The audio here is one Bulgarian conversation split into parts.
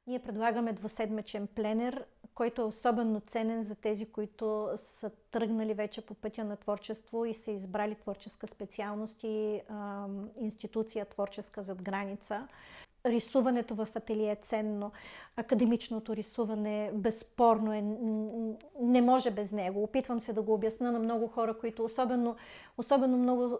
Ние предлагаме двуседмичен пленер, който е особено ценен за тези, които са тръгнали вече по пътя на творчество и са избрали творческа специалност и институция творческа зад граница. Рисуването в ателие е ценно, академичното рисуване безспорно не може без него. Опитвам се да го обясня на много хора, които особено много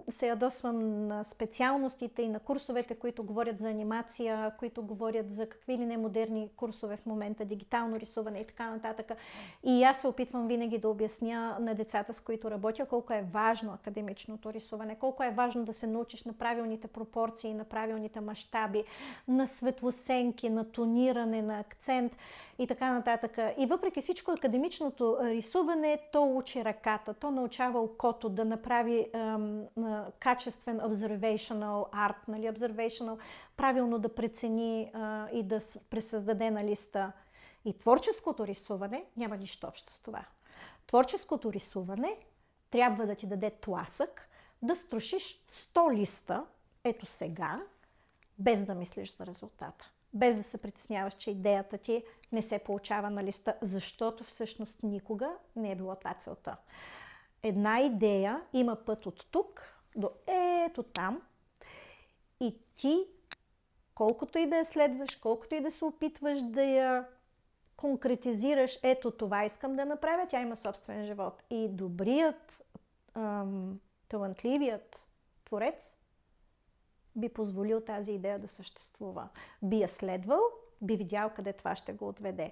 се ядосвам на специалностите и на курсовете, които говорят за анимация, които говорят за какви ли не модерни курсове в момента, дигитално рисуване и така нататък. И аз се опитвам винаги да обясня на децата, с които работя, колко е важно академичното рисуване, колко е важно да се научиш на правилните пропорции, на правилните мащаби, на светлосенки, на тониране, на акцент и така нататък. И въпреки всичко, академичното рисуване, то учи ръката, то научава окото да направи качествен observational art, нали, observational, правилно да прецени и да пресъздаде на листа. И творческото рисуване няма нищо общо с това. Творческото рисуване трябва да ти даде тласък да струшиш 100 листа, ето сега, без да мислиш за резултата. Без да се притесняваш, че идеята ти не се получава на листа, защото всъщност никога не е било това целта. Една идея има път от тук до ето там и ти, колкото и да я следваш, колкото и да се опитваш да я конкретизираш, ето това искам да направя, тя има собствен живот. И добрият, талантливият творец би позволил тази идея да съществува. Би я следвал, би видял къде това ще го отведе.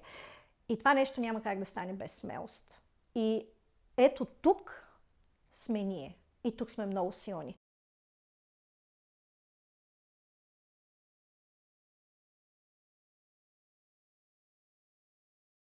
И това нещо няма как да стане без смелост. И ето тук сме ние. И тук сме много силни.